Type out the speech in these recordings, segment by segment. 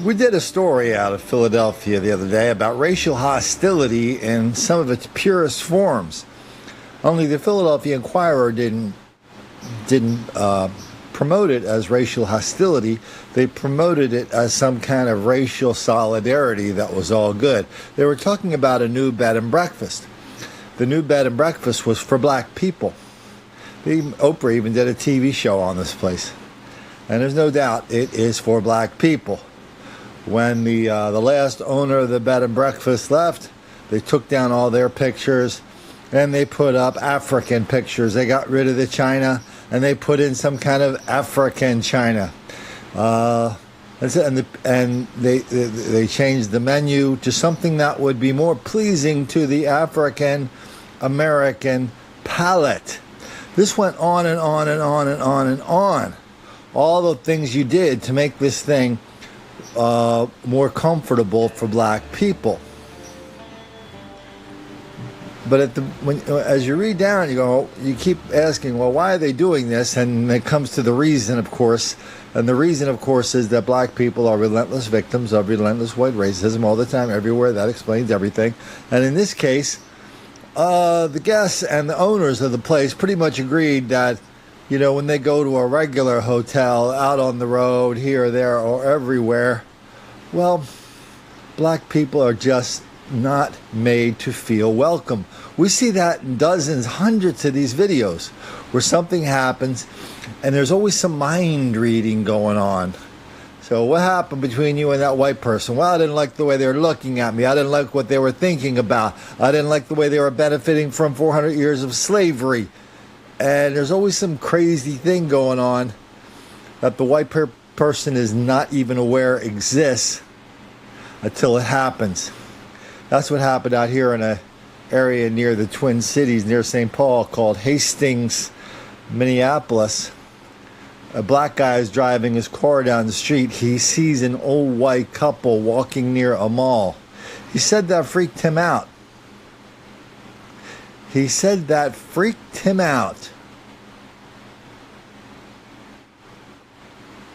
We did a story out of Philadelphia the other day about racial hostility in some of its purest forms. Only the Philadelphia Inquirer didn't promote it as racial hostility. They promoted it as some kind of racial solidarity that was all good. They were talking about a new bed and breakfast. The new bed and breakfast was for black people. Oprah even did a TV show on this place. And there's no doubt it is for black people. When the last owner of the bed and breakfast left, they took down all their pictures and they put up African pictures. They got rid of the China and they put in some kind of African China. And they changed the menu to something that would be more pleasing to the African American palate. This went on and on and on and on and on. All the things you did to make this thing more comfortable for black people. But as you read down, you keep asking, well, why are they doing this? And it comes to the reason, of course. And the reason, of course, is that black people are relentless victims of relentless white racism all the time, everywhere. That explains everything. And in this case, the guests and the owners of the place pretty much agreed that, when they go to a regular hotel out on the road, here, there, or everywhere, well, black people are just not made to feel welcome. We see that in dozens, hundreds of these videos where something happens and there's always some mind reading going on. So what happened between you and that white person? Well, I didn't like the way they were looking at me. I didn't like what they were thinking about. I didn't like the way they were benefiting from 400 years of slavery. And there's always some crazy thing going on that the white person is not even aware exists until it happens. That's what happened out here in an area near the Twin Cities, near St. Paul, called Hastings, Minneapolis. A black guy is driving his car down the street. He sees an old white couple walking near a mall. He said that freaked him out. He said that freaked him out.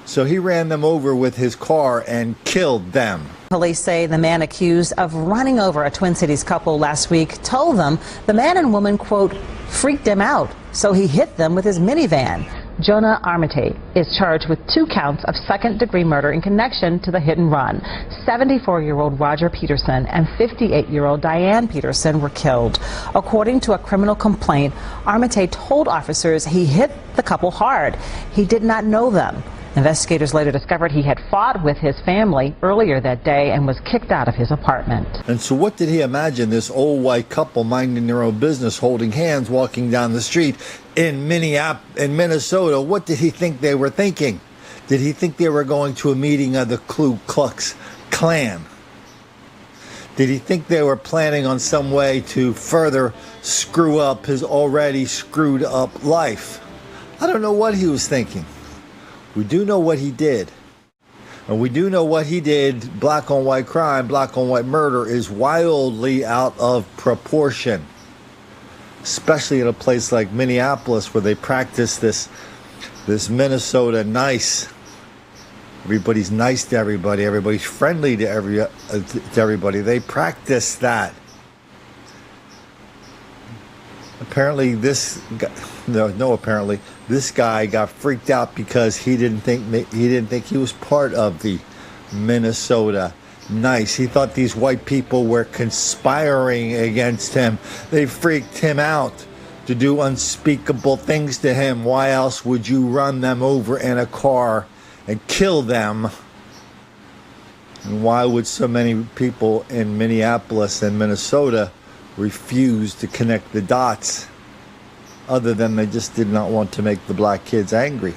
So he ran them over with his car and killed them. Police say the man accused of running over a Twin Cities couple last week told them the man and woman, quote, freaked him out, so he hit them with his minivan. Jonna Armartey is charged with 2 counts of second-degree murder in connection to the hit and run. 74-year-old Roger Peterson and 58-year-old Diane Peterson were killed. According to a criminal complaint, Armartey told officers he hit the couple hard. He did not know them. Investigators later discovered he had fought with his family earlier that day and was kicked out of his apartment. And so what did he imagine, this old white couple minding their own business, holding hands, walking down the street in Minnesota? What did he think they were thinking? Did he think they were going to a meeting of the Ku Klux Klan? Did he think they were planning on some way to further screw up his already screwed up life? I don't know what he was thinking. We do know what he did. And we do know what he did. Black on white crime, black on white murder is wildly out of proportion. Especially in a place like Minneapolis where they practice this Minnesota nice. Everybody's nice to everybody. Everybody's friendly to everybody. They practice that. Apparently this guy got freaked out because he didn't think he was part of the Minnesota nice. He thought these white people were conspiring against him. They freaked him out to do unspeakable things to him. Why else would you run them over in a car and kill them? And why would so many people in Minneapolis and Minnesota refused to connect the dots, other than they just did not want to make the black kids angry?